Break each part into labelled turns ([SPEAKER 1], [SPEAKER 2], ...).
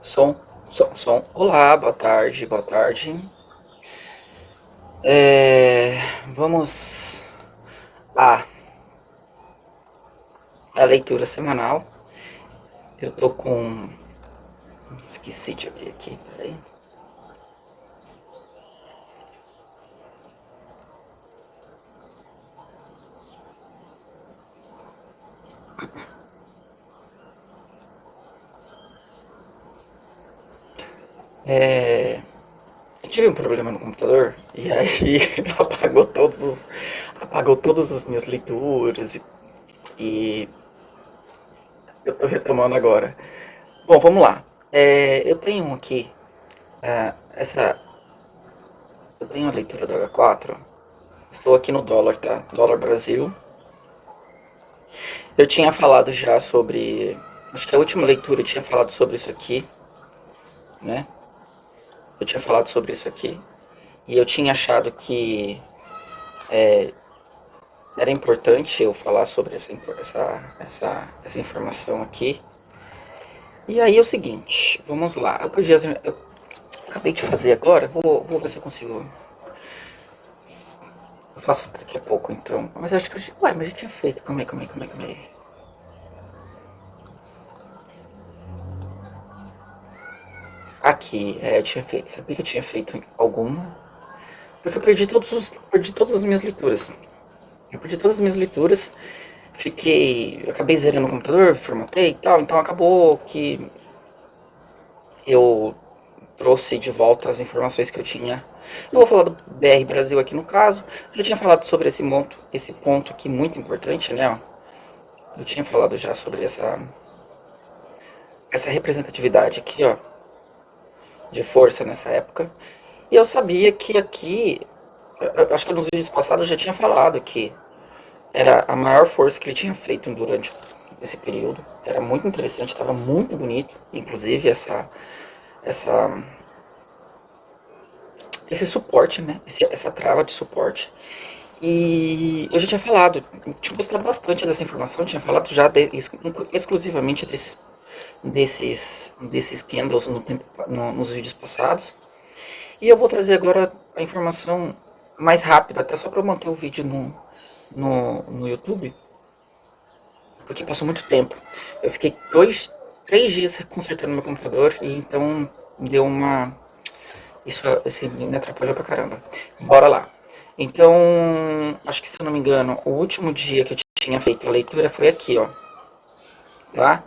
[SPEAKER 1] Som. Olá, boa tarde, boa tarde. Vamos à, à leitura semanal. Eu tô com. Esqueci de abrir aqui, peraí. Eu tive um problema no computador e aí apagou todas as minhas leituras e eu tô retomando agora. Bom, vamos lá. Eu tenho aqui essa. Eu tenho a leitura do H4. Estou aqui no dólar, tá? Dólar Brasil. Eu tinha falado já sobre. Acho que a última leitura eu tinha falado sobre isso aqui, né? Eu tinha falado sobre isso aqui. E eu tinha achado que era importante eu falar sobre essa informação aqui. E aí é o seguinte, vamos lá. Eu acabei de fazer agora, vou ver se eu consigo. Eu faço daqui a pouco então. Mas acho que eu. Ué, mas eu tinha feito. Calma aí. Aqui, eu tinha feito. Sabia que eu tinha feito alguma? Porque eu perdi todas as minhas leituras. Eu perdi todas as minhas leituras. Acabei zerando o computador, formatei e tal. Então acabou que eu trouxe de volta as informações que eu tinha. Eu vou falar do BR Brasil aqui no caso. Eu já tinha falado sobre esse ponto aqui muito importante, né? Eu tinha falado já sobre essa representatividade aqui, ó, de força nessa época. E eu sabia que aqui, eu acho que nos vídeos passados eu já tinha falado que era a maior força que ele tinha feito durante esse período. Era muito interessante, estava muito bonito, inclusive essa esse suporte, né? Essa trava de suporte. E eu já tinha falado, tinha gostado bastante dessa informação, tinha falado já exclusivamente desses candles nos vídeos passados. E eu vou trazer agora a informação mais rápida, até só para manter o vídeo no YouTube, porque passou muito tempo. Eu fiquei 3 dias consertando meu computador e então deu uma. Isso me atrapalhou pra caramba. Bora lá. Então, acho que se eu não me engano, o último dia que eu tinha feito a leitura foi aqui, ó. Tá?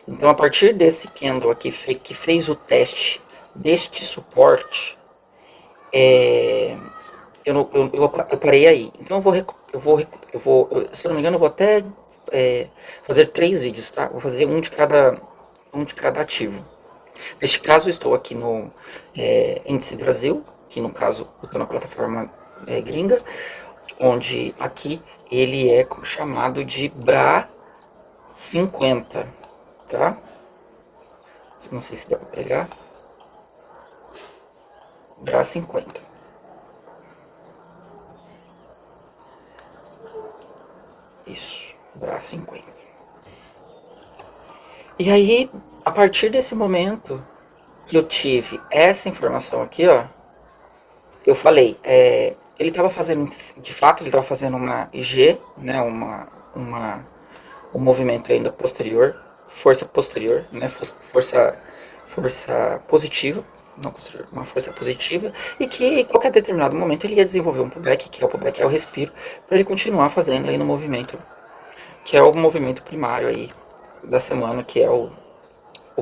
[SPEAKER 1] Então, a partir desse candle aqui que fez o teste deste suporte, eu parei aí. Então, se eu não me engano, eu vou até fazer 3 vídeos, tá? Vou fazer um de cada ativo. Neste caso, estou aqui no Índice Brasil, que no caso eu estou na plataforma gringa, onde aqui ele é chamado de BRA 50, tá? Não sei se dá para pegar. BRA 50. Isso, BRA 50. E aí, a partir desse momento que eu tive essa informação aqui, ó, eu falei, ele estava fazendo, de fato, ele estava fazendo uma IG, né, um movimento ainda posterior, força posterior, né, força positiva, não posterior, uma força positiva, e que em qualquer determinado momento ele ia desenvolver um pullback, que é o pullback, é o respiro, para ele continuar fazendo aí no movimento, que é o movimento primário aí da semana, que é o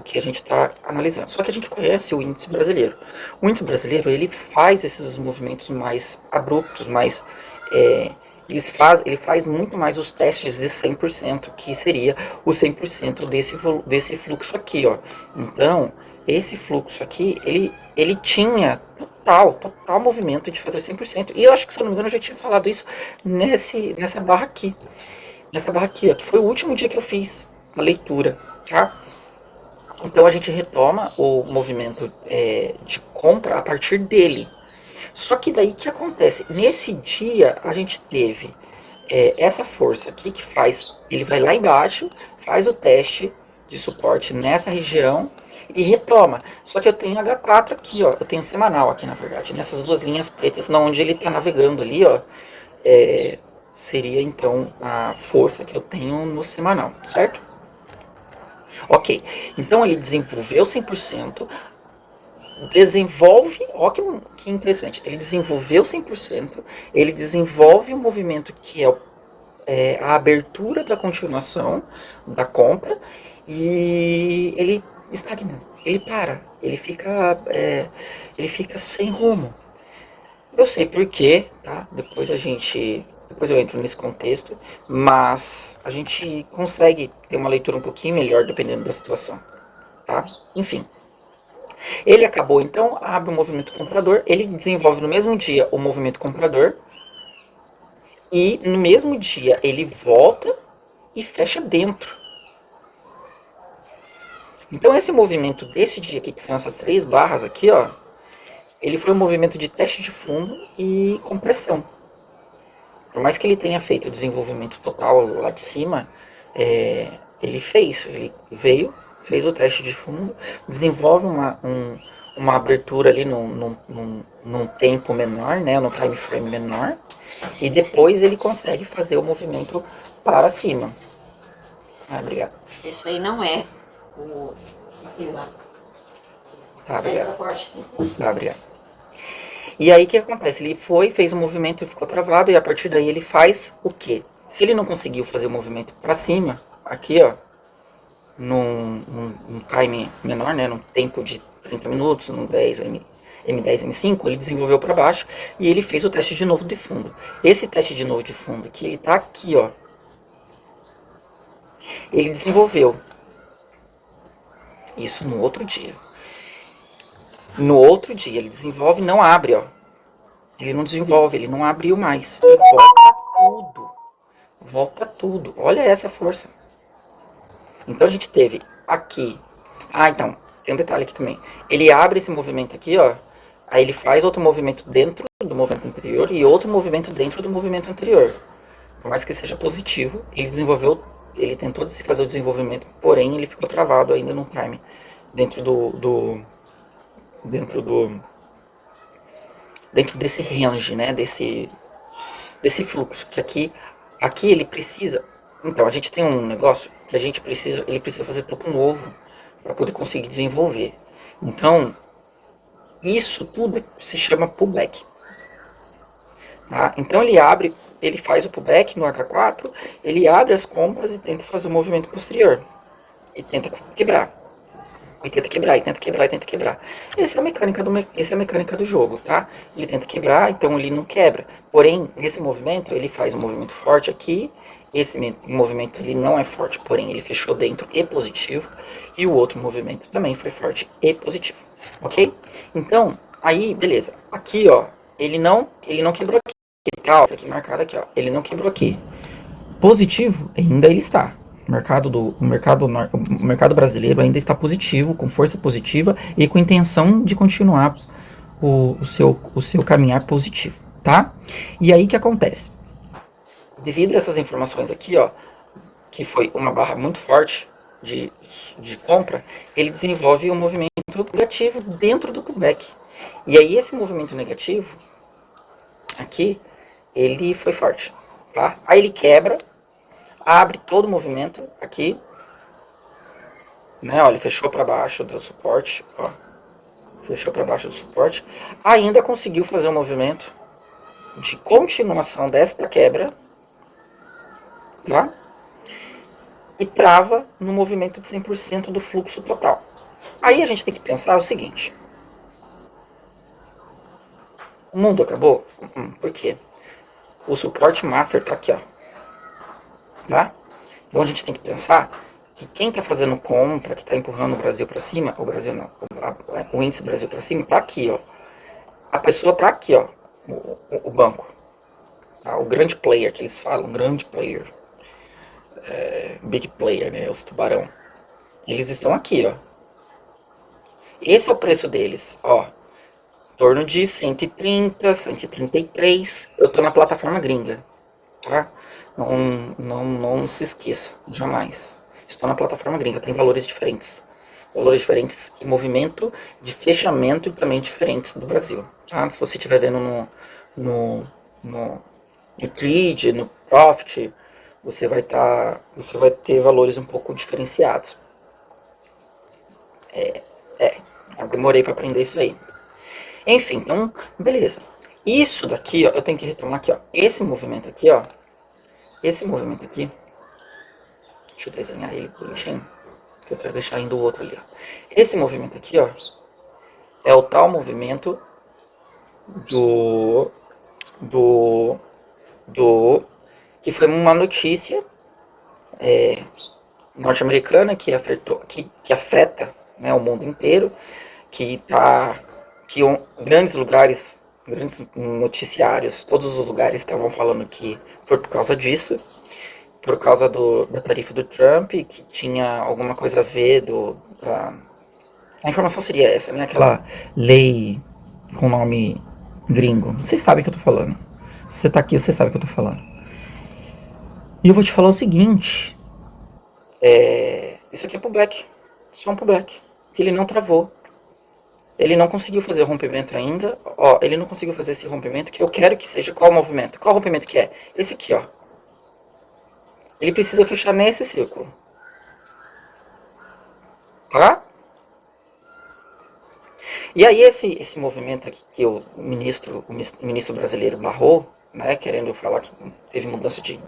[SPEAKER 1] que a gente está analisando. Só que a gente conhece o índice brasileiro. O índice brasileiro ele faz esses movimentos mais abruptos, mais ele faz muito mais os testes de 100%, que seria o 100% desse fluxo aqui, ó. Então, esse fluxo aqui, ele tinha total movimento de fazer 100%. E eu acho que, se eu não me engano, eu já tinha falado isso nessa barra aqui. Nessa barra aqui, ó, que foi o último dia que eu fiz a leitura, tá? Então a gente retoma o movimento de compra a partir dele. Só que daí o que acontece? Nesse dia a gente teve essa força aqui que faz, ele vai lá embaixo, faz o teste de suporte nessa região e retoma. Só que eu tenho H4 aqui, ó, eu tenho semanal aqui, na verdade, nessas duas linhas pretas, onde ele está navegando ali, ó, seria então a força que eu tenho no semanal, certo? Ok, então ele desenvolveu 100%, desenvolve, ó que interessante, ele desenvolveu 100%, ele desenvolve um movimento que é a abertura da continuação da compra e ele estagna, ele para, ele fica sem rumo. Eu sei por quê, tá? Depois eu entro nesse contexto, mas a gente consegue ter uma leitura um pouquinho melhor dependendo da situação, tá? Enfim, ele acabou então, abre o movimento comprador, ele desenvolve no mesmo dia o movimento comprador e no mesmo dia ele volta e fecha dentro. Então esse movimento desse dia aqui, que são essas 3 barras aqui, ó, ele foi um movimento de teste de fundo e compressão. Por mais que ele tenha feito o desenvolvimento total lá de cima, ele veio, fez o teste de fundo, desenvolve uma abertura ali num tempo menor, né, no time frame menor, e depois ele consegue fazer o movimento para cima. Obrigado.
[SPEAKER 2] Isso aí não é o... aquele lá.
[SPEAKER 1] Tá, obrigado. Tá, obrigado. E aí o que acontece? Ele fez o movimento e ficou travado, e a partir daí ele faz o quê? Se ele não conseguiu fazer o movimento para cima, aqui ó, num time menor, né, num tempo de 30 minutos, num M10, M5, ele desenvolveu para baixo e ele fez o teste de novo de fundo. Esse teste de novo de fundo aqui, ele tá aqui, ó. Ele desenvolveu isso no outro dia. No outro dia ele desenvolve, não abre, ó. Ele não desenvolve, ele não abriu mais. Ele volta tudo. Volta tudo. Olha essa força. Então a gente teve aqui. Ah, então, tem um detalhe aqui também. Ele abre esse movimento aqui, ó. Aí ele faz outro movimento dentro do movimento anterior e outro movimento dentro do movimento anterior. Por mais que seja positivo, ele tentou fazer o desenvolvimento, porém ele ficou travado ainda no time. Dentro desse range, né? Desse fluxo. Que aqui ele precisa. Então, a gente tem um negócio que ele precisa fazer topo novo para poder conseguir desenvolver. Então, isso tudo se chama pullback. Tá? Então ele faz o pullback no H4, ele abre as compras e tenta fazer o movimento posterior. E tenta quebrar. E tenta quebrar, e tenta quebrar, e tenta quebrar. Essa é a mecânica do jogo, tá? Ele tenta quebrar, então ele não quebra. Porém, nesse movimento, ele faz um movimento forte aqui. Esse movimento ele não é forte, porém ele fechou dentro e positivo. E o outro movimento também foi forte e positivo. Ok? Então, aí, beleza. Aqui, ó, ele não quebrou aqui. Tá, ó, isso aqui marcado aqui, ó. Ele não quebrou aqui. Positivo, ainda ele está. O mercado brasileiro ainda está positivo, com força positiva e com intenção de continuar o seu caminhar positivo, tá? E aí o que acontece? Devido a essas informações aqui, ó, que foi uma barra muito forte de compra, ele desenvolve um movimento negativo dentro do pullback. E aí esse movimento negativo aqui, ele foi forte, tá? Aí ele quebra, abre todo o movimento aqui, né? Ó, ele fechou para baixo do suporte, ó, fechou para baixo do suporte, ainda conseguiu fazer um movimento de continuação desta quebra, tá? E trava no movimento de 100% do fluxo total. Aí a gente tem que pensar o seguinte: o mundo acabou? Por quê? O suporte master tá aqui, ó. Tá? Então a gente tem que pensar que quem está fazendo compra, que está empurrando o Brasil para cima, o Brasil não, o índice Brasil para cima, está aqui, ó. A pessoa está aqui, ó, o banco. Tá? O grande player que eles falam, grande player, big player, né, os tubarão. Eles estão aqui, ó. Esse é o preço deles, ó. Em torno de 130, 133. Eu estou na plataforma gringa, tá? Não se esqueça, jamais. Estou na plataforma gringa, tem valores diferentes. Valores diferentes de movimento, de fechamento e também diferentes do Brasil. Tá? Se você estiver vendo no, no, no Trade, no Profit, você vai ter valores um pouco diferenciados. Eu demorei para aprender isso aí. Enfim, então, beleza. Isso daqui, ó, eu tenho que retomar aqui, ó. Esse movimento aqui, ó. Esse movimento aqui. Deixa eu desenhar ele bonitinho, que eu quero deixar indo o outro ali, ó. Esse movimento aqui, ó, é o tal movimento do que foi uma notícia norte-americana que afeta, né, o mundo inteiro, grandes lugares, grandes noticiários, todos os lugares estavam falando que foi por causa disso, por causa da tarifa do Trump, que tinha alguma coisa a ver a informação seria essa, né? Aquela lei com nome gringo. Vocês sabem o que eu tô falando. Se você tá aqui, você sabe o que eu tô falando. E eu vou te falar o seguinte. Isso aqui é pullback. Só um pullback. Que ele não travou. Ele não conseguiu fazer o rompimento ainda. Ó, ele não conseguiu fazer esse rompimento que eu quero que seja qual movimento? Qual rompimento que é? Esse aqui, ó. Ele precisa fechar nesse círculo. Tá? E aí esse movimento aqui que o ministro brasileiro barrou, né, querendo falar que teve mudança de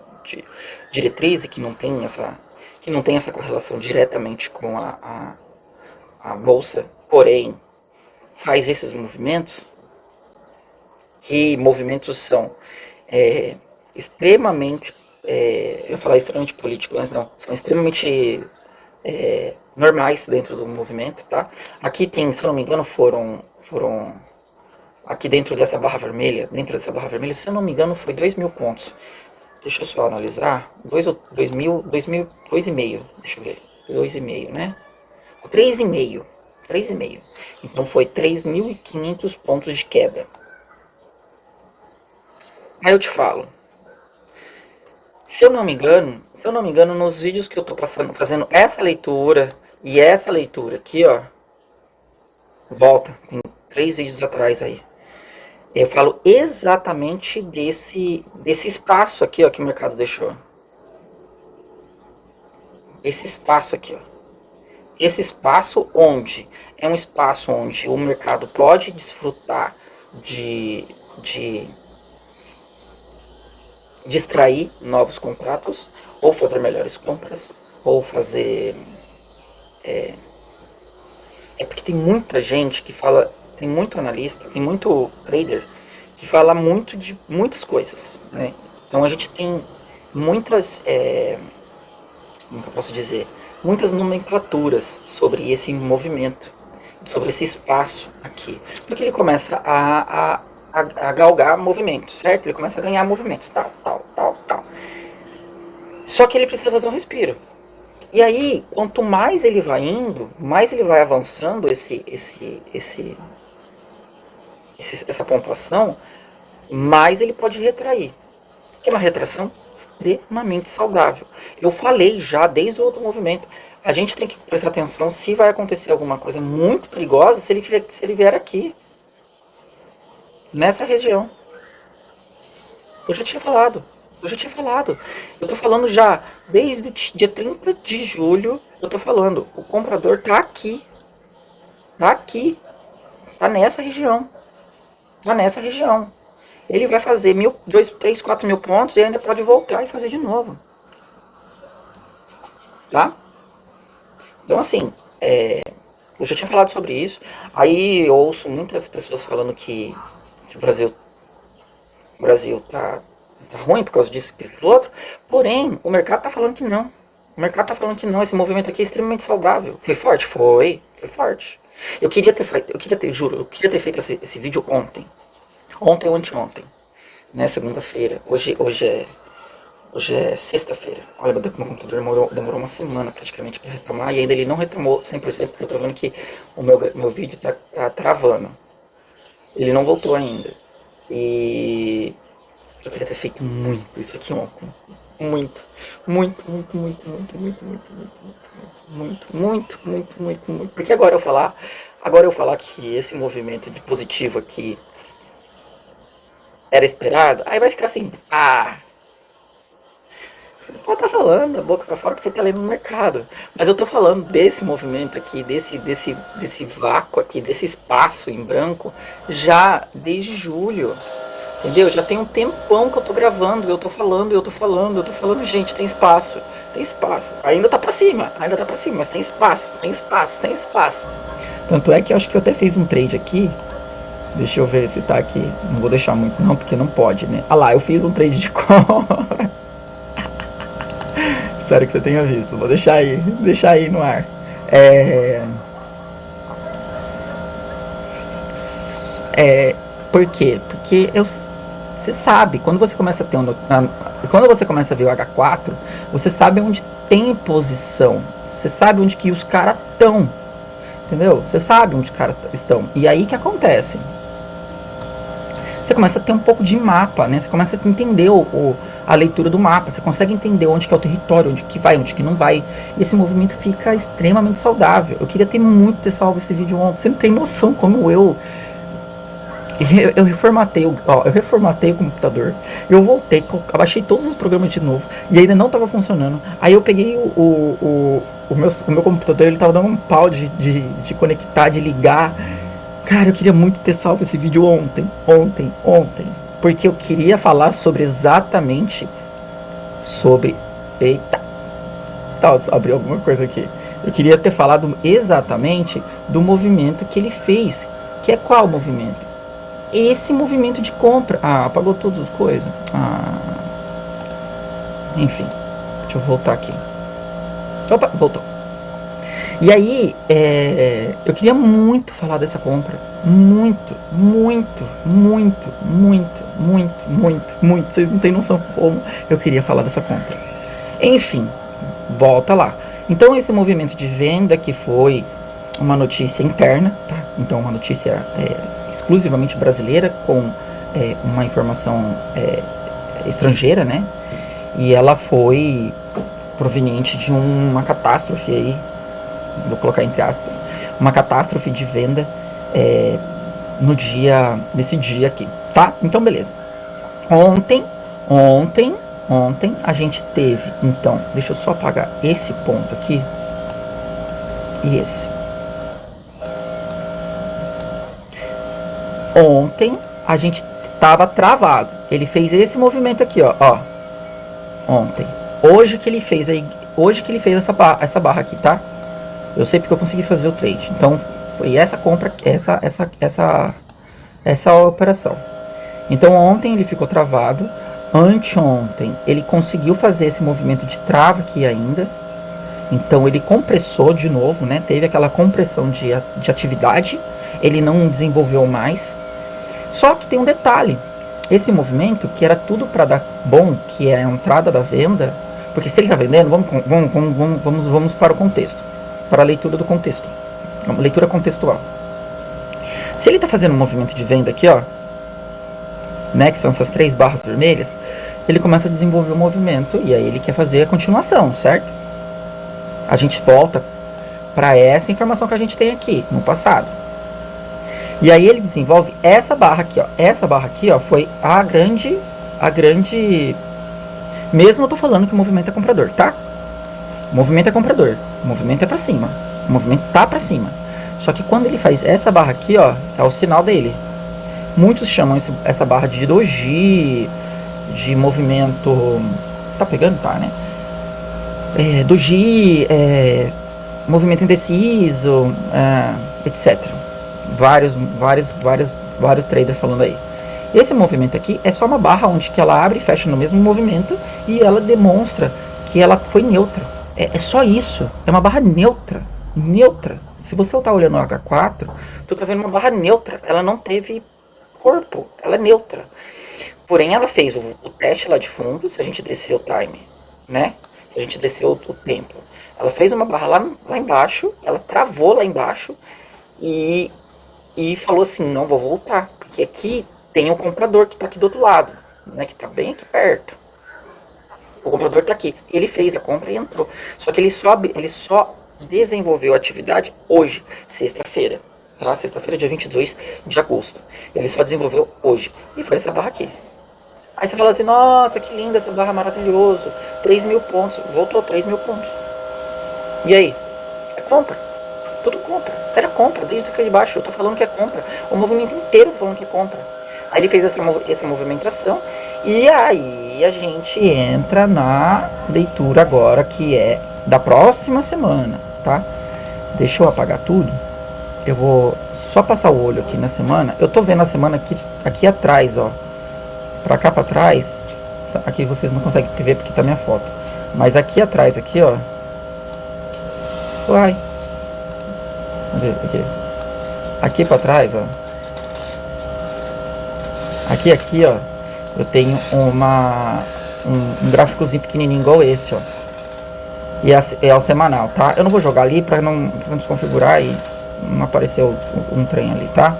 [SPEAKER 1] diretriz e que não tem essa correlação diretamente com a bolsa, porém faz esses movimentos, que movimentos são extremamente, eu ia falar extremamente políticos, mas não, são extremamente normais dentro do movimento, tá? Aqui tem, se eu não me engano, foram aqui dentro dessa barra vermelha, se eu não me engano, foi 2.000 pontos. Deixa eu só analisar, 2.000, 2,5, deixa eu ver, 2,5, né? 3,5. Então foi 3.500 pontos de queda. Aí eu te falo, se eu não me engano, nos vídeos que eu tô fazendo essa leitura e essa leitura aqui, ó, volta, tem 3 vídeos atrás aí. Eu falo exatamente desse espaço aqui, ó, que o mercado deixou. Esse espaço aqui, ó. Esse espaço é um espaço onde o mercado pode desfrutar de extrair novos contratos, ou fazer melhores compras, ou fazer... porque tem muita gente que fala, tem muito analista, tem muito trader que fala muito de muitas coisas, né? Então a gente tem muitas, como que eu posso dizer, muitas nomenclaturas sobre esse movimento, sobre esse espaço aqui, porque ele começa a galgar movimentos, certo? Ele começa a ganhar movimentos, tal. Só que ele precisa fazer um respiro. E aí, quanto mais ele vai indo, mais ele vai avançando essa pontuação, mais ele pode retrair. Que é uma retração extremamente saudável. Eu falei já desde o outro movimento. A gente tem que prestar atenção se vai acontecer alguma coisa muito perigosa se ele vier aqui. Nessa região. Eu já tinha falado. Eu tô falando já, desde o dia 30 de julho, eu tô falando, o comprador tá aqui. Tá nessa região. Ele vai fazer 1.000, 2, 3, 4 mil pontos e ainda pode voltar e fazer de novo. Tá? Então assim, eu já tinha falado sobre isso. Aí eu ouço muitas pessoas falando que o Brasil tá ruim por causa disso, e do outro. Porém, o mercado tá falando que não. Esse movimento aqui é extremamente saudável. Foi forte? Foi forte. Eu queria ter feito esse vídeo ontem. Ontem ou anteontem. Né, segunda-feira. Hoje é sexta-feira. Olha, meu computador demorou uma semana praticamente para retomar e ainda ele não retomou 100% porque eu tô vendo que o meu vídeo tá travando. Ele não voltou ainda. E eu queria ter feito muito isso aqui ontem. Muito, muito, muito, muito, muito, muito, muito, muito, muito, muito, muito, muito, muito. Porque agora eu falar que esse movimento de positivo aqui era esperado, aí vai ficar assim, você só tá falando da boca pra fora porque tá lendo no mercado. Mas eu tô falando desse movimento aqui, desse vácuo aqui, desse espaço em branco, já desde julho. Entendeu? Já tem um tempão que eu tô gravando, eu tô falando, gente, tem espaço, tem espaço. Ainda tá pra cima, mas tem espaço, tem espaço, tem espaço. Tanto é que eu acho que eu até fiz um trade aqui. Deixa eu ver se tá aqui. Não vou deixar muito não, porque não pode, né? Ah lá, eu fiz um trade de compra. Espero que você tenha visto. Vou deixar aí no ar. É... É, por quê? Porque você sabe, quando você começa a ter quando você começa a ver o H4, você sabe onde tem posição, você sabe onde que os caras estão, entendeu? Você sabe onde os caras estão. E aí que acontece? Você começa a ter um pouco de mapa, né? Você começa a entender a leitura do mapa, você consegue entender onde que é o território, onde que vai, onde que não vai. E esse movimento fica extremamente saudável. Eu queria ter salvo esse vídeo ontem. Você não tem noção como eu reformatei o computador, eu voltei, abaixei todos os programas de novo e ainda não estava funcionando. Aí eu peguei o meu computador, ele estava dando um pau de conectar, de ligar. Cara, eu queria muito ter salvo esse vídeo ontem, porque eu queria falar exatamente sobre. Eita, tá, abriu alguma coisa aqui. Eu queria ter falado exatamente do movimento que ele fez, que é qual movimento? Esse movimento de compra. Apagou todas as coisas. Enfim, deixa eu voltar aqui. Opa, voltou. E aí, eu queria muito falar dessa compra. Muito, muito, muito, muito, muito, muito, muito. Vocês não têm noção como eu queria falar dessa compra. Enfim, volta lá. Então, esse movimento de venda que foi uma notícia interna, tá? Então, uma notícia exclusivamente brasileira, com uma informação estrangeira, né? E ela foi proveniente de uma catástrofe aí, vou colocar entre aspas, uma catástrofe de venda nesse dia aqui, tá? Então, beleza. Ontem a gente teve, então, deixa eu só apagar esse ponto aqui e esse. Ontem a gente tava travado. Ele fez esse movimento aqui, ó. Ontem. Hoje que ele fez essa barra aqui, tá? Eu sei porque eu consegui fazer o trade. Então foi essa compra, essa operação. Então ontem ele ficou travado. Anteontem ele conseguiu fazer esse movimento de trava aqui ainda. Então ele compressou de novo, né? Teve aquela compressão de atividade. Ele não desenvolveu mais. Só que tem um detalhe, esse movimento que era tudo para dar bom, que é a entrada da venda, porque se ele está vendendo, vamos para o contexto, para a leitura do contexto, uma leitura contextual. Se ele está fazendo um movimento de venda aqui, ó, né, que são essas 3 barras vermelhas, ele começa a desenvolver o movimento e aí ele quer fazer a continuação, certo? A gente volta para essa informação que a gente tem aqui no passado. E aí ele desenvolve essa barra aqui, ó. Essa barra aqui, ó, foi a grande... Mesmo eu tô falando que o movimento é comprador, tá? O movimento é comprador. O movimento é pra cima. O movimento tá pra cima. Só que quando ele faz essa barra aqui, ó, é o sinal dele. Muitos chamam essa barra de doji, de movimento... Tá pegando? Tá, né? Doji, movimento indeciso, etc. Vários traders falando aí. Esse movimento aqui é só uma barra onde que ela abre e fecha no mesmo movimento e ela demonstra que ela foi neutra. É só isso. É uma barra neutra. Neutra. Se você está olhando o H4, tu tá vendo uma barra neutra. Ela não teve corpo. Ela é neutra. Porém, ela fez o teste lá de fundo. Se a gente descer o time, né? Se a gente descer o tempo, ela fez uma barra lá embaixo. Ela travou lá embaixo e falou assim, não vou voltar, porque aqui tem um comprador que está aqui do outro lado, né, que está bem aqui perto. O comprador está aqui. Ele fez a compra e entrou. Só que ele só desenvolveu a atividade hoje, sexta-feira. Tá? Sexta-feira, dia 22 de agosto. Ele só desenvolveu hoje. E foi essa barra aqui. Aí você fala assim, nossa, que linda essa barra, maravilhoso. 3.000 pontos. Voltou 3.000 pontos. E aí? É compra. Tudo compra. Era compra, desde aqui de baixo. Eu tô falando que é compra. O movimento inteiro tá falando que é compra. Aí ele fez essa movimentação. E aí a gente entra na leitura agora, que é da próxima semana, tá? Deixa eu apagar tudo. Eu vou só passar o olho aqui na semana. Eu tô vendo a semana aqui atrás, ó. Pra cá pra trás. Aqui vocês não conseguem ver porque tá minha foto. Mas aqui atrás, aqui, ó. Uai. Cadê? Aqui pra trás, ó. Aqui, ó. Eu tenho um gráficozinho pequenininho igual esse, ó. E é o semanal, tá? Eu não vou jogar ali pra não desconfigurar e não aparecer um trem ali, tá?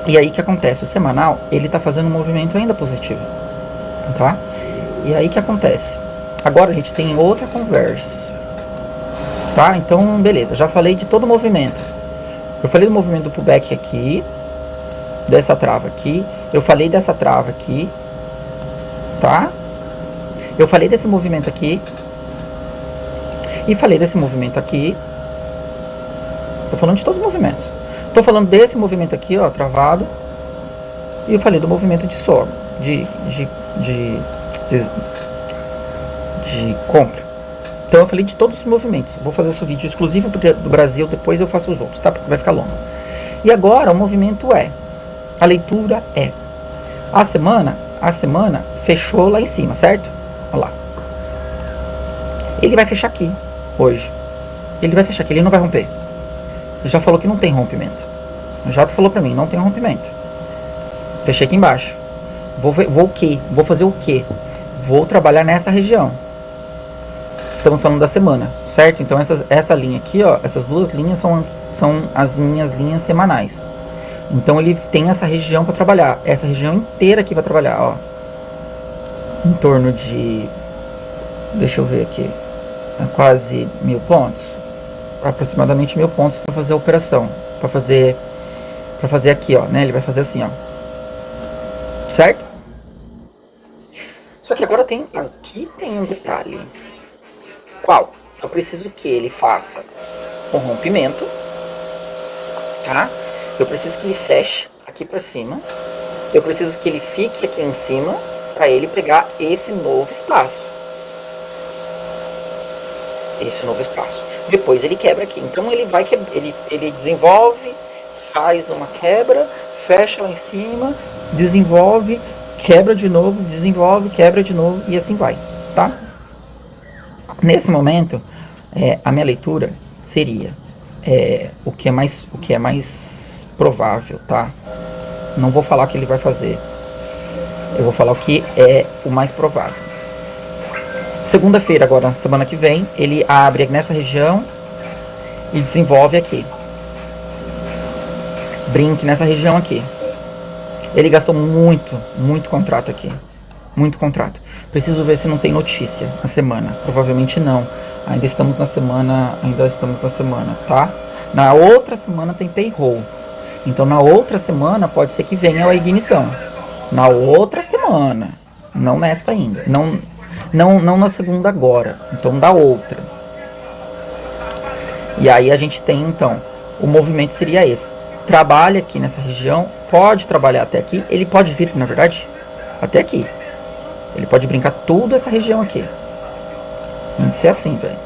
[SPEAKER 1] E aí o que acontece? O semanal, ele tá fazendo um movimento ainda positivo, tá? E aí o que acontece? Agora a gente tem outra conversa, tá? Então, beleza, já falei de todo o movimento. Eu falei do movimento do pullback aqui, dessa trava aqui. Eu falei dessa trava aqui, tá? Eu falei desse movimento aqui. E falei desse movimento aqui. Tô falando de todos os movimentos. Tô falando desse movimento aqui, ó, travado. E eu falei do movimento de sobra, de compra. Então eu falei de todos os movimentos. Vou fazer esse vídeo exclusivo do Brasil, depois eu faço os outros, tá? Porque vai ficar longo. E agora o movimento é, a leitura é, a semana fechou lá em cima, certo? Olha lá. Ele vai fechar aqui, hoje. Ele vai fechar aqui, ele não vai romper. Ele já falou que não tem rompimento. Já falou pra mim, não tem rompimento. Fechei aqui embaixo. Vou o quê? Vou fazer o quê? Vou trabalhar nessa região. Estamos falando da semana, certo? Então essa linha aqui, ó, essas duas linhas são as minhas linhas semanais. Então ele tem essa região para trabalhar, essa região inteira aqui para trabalhar, ó. Em torno de, deixa eu ver aqui, quase 1.000 pontos, aproximadamente 1.000 pontos para fazer a operação, para fazer aqui, ó, né? Ele vai fazer assim, ó, certo? Só que agora aqui tem um detalhe. Qual? Eu preciso que ele faça um rompimento, tá? Eu preciso que ele feche aqui para cima. Eu preciso que ele fique aqui em cima para ele pegar esse novo espaço. Esse novo espaço. Depois ele quebra aqui. Então ele desenvolve, faz uma quebra, fecha lá em cima, desenvolve, quebra de novo, desenvolve, quebra de novo e assim vai, tá? Nesse momento, a minha leitura seria o que é mais provável, tá? Não vou falar o que ele vai fazer. Eu vou falar o que é o mais provável. Segunda-feira, agora, semana que vem, ele abre nessa região e desenvolve aqui. Brinque nessa região aqui. Ele gastou muito contrato aqui. Muito contrato. Preciso ver se não tem notícia na semana. Provavelmente não. Ainda estamos na semana, tá? Na outra semana tem payroll. Então na outra semana pode ser que venha a ignição. Na outra semana. Não nesta ainda. Não na segunda agora. Então da outra. E aí a gente tem então, o movimento seria esse. Trabalha aqui nessa região, pode trabalhar até aqui, ele pode vir, na verdade, até aqui. Ele pode brincar toda essa região aqui. Tem que ser assim, velho.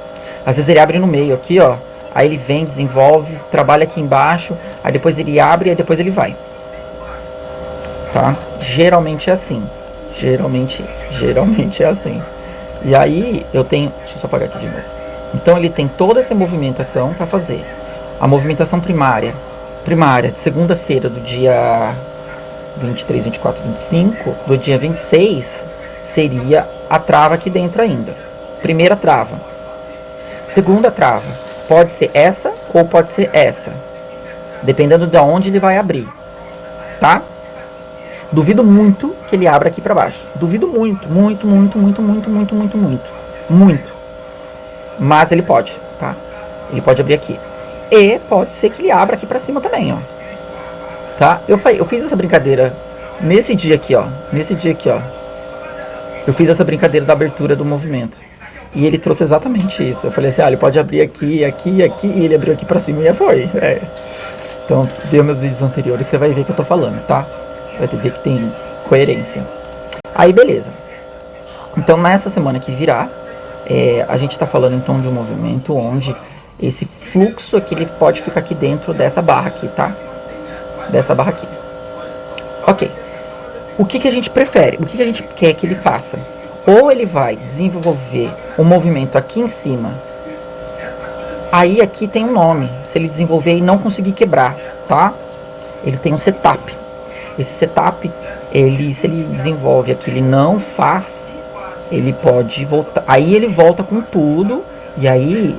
[SPEAKER 1] Às vezes ele abre no meio aqui, ó. Aí ele vem, desenvolve, trabalha aqui embaixo, aí depois ele abre e depois ele vai. Tá? Geralmente é assim. Geralmente é assim. E aí eu tenho... Deixa eu só apagar aqui de novo. Então ele tem toda essa movimentação para fazer. A movimentação primária de segunda-feira do dia 23, 24, 25, do dia 26, seria a trava aqui dentro ainda. Primeira trava. Segunda trava. Pode ser essa ou pode ser essa. Dependendo de onde ele vai abrir. Tá? Duvido muito que ele abra aqui para baixo. Duvido muito, muito, muito, muito, muito, muito, muito, muito. Muito. Mas ele pode, tá? Ele pode abrir aqui. E pode ser que ele abra aqui para cima também, ó. Tá? Eu fiz essa brincadeira nesse dia aqui, ó. Nesse dia aqui, ó. Eu fiz essa brincadeira da abertura do movimento. E ele trouxe exatamente isso. Eu falei assim, ele pode abrir aqui, aqui, aqui. E ele abriu aqui pra cima e foi. Então, vê meus vídeos anteriores, você vai ver que eu tô falando, tá? Vai ver que tem coerência. Aí, beleza. Então, nessa semana que virá, a gente tá falando, então, de um movimento onde esse fluxo aqui, ele pode ficar aqui dentro dessa barra aqui, tá? Dessa barra aqui. Ok. O que a gente prefere? O que a gente quer que ele faça? Ou ele vai desenvolver um movimento aqui em cima. Aí aqui tem um nome. Se ele desenvolver e não conseguir quebrar, tá? Ele tem um setup. Esse setup, se ele desenvolve aqui, ele não faz, ele pode voltar. Aí ele volta com tudo. E aí,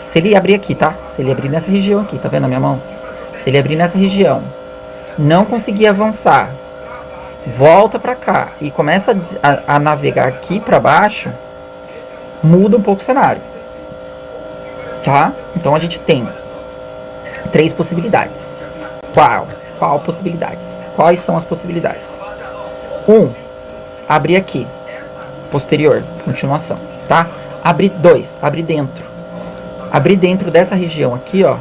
[SPEAKER 1] se ele abrir aqui, tá? Se ele abrir nessa região aqui, tá vendo a minha mão? Se ele abrir nessa região, não conseguir avançar, volta para cá e começa a navegar aqui para baixo, muda um pouco o cenário, tá? Então a gente tem 3 possibilidades. Qual possibilidades? Quais são as possibilidades? 1, abrir aqui, posterior, continuação, tá? Abrir 2, abrir dentro. Abrir dentro dessa região aqui, ó,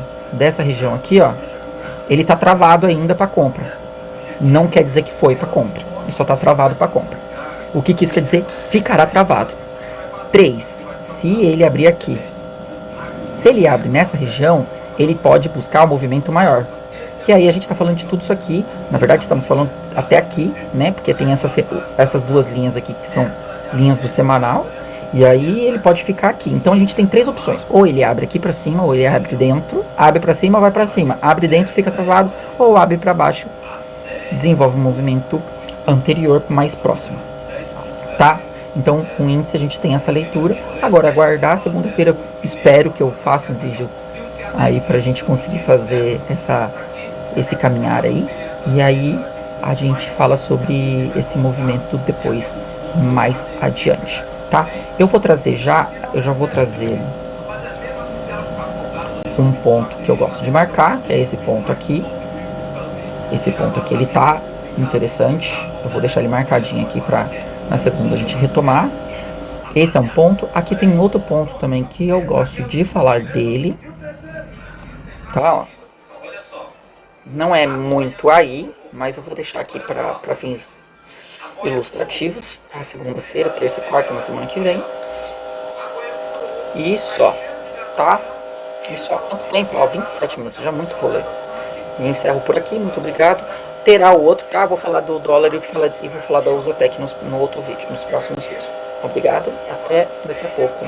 [SPEAKER 1] ele tá travado ainda para compra. Não quer dizer que foi para compra. Ele só está travado para compra. O que isso quer dizer? Ficará travado. 3. Se ele abrir aqui. Se ele abre nessa região, ele pode buscar um movimento maior. Que aí a gente está falando de tudo isso aqui. Na verdade, estamos falando até aqui, né? Porque tem essas 2 linhas aqui que são linhas do semanal. E aí ele pode ficar aqui. Então a gente tem 3 opções. Ou ele abre aqui para cima, ou ele abre dentro. Abre para cima, vai para cima. Abre dentro, fica travado. Ou abre para baixo, desenvolve um movimento anterior mais próximo, tá? Então, com o índice a gente tem essa leitura. Agora, aguardar segunda-feira, espero que eu faça um vídeo aí pra gente conseguir fazer esse caminhar aí. E aí a gente fala sobre esse movimento depois, mais adiante, tá? Eu já vou trazer um ponto que eu gosto de marcar, que é esse ponto aqui. Esse ponto aqui, ele tá interessante. Eu vou deixar ele marcadinho aqui pra na segunda a gente retomar. Esse é um ponto. Aqui tem outro ponto também que eu gosto de falar dele. Tá, ó. Não é muito aí, mas eu vou deixar aqui pra fins ilustrativos. Pra segunda-feira, terça e quarta, na semana que vem. E só, tá? E só. Quanto tempo? Ó, 27 minutos, já muito rolê. Eu encerro por aqui, muito obrigado. Terá o outro, tá? Vou falar do dólar e vou falar da Usatec no outro vídeo, nos próximos vídeos. Obrigado, até daqui a pouco.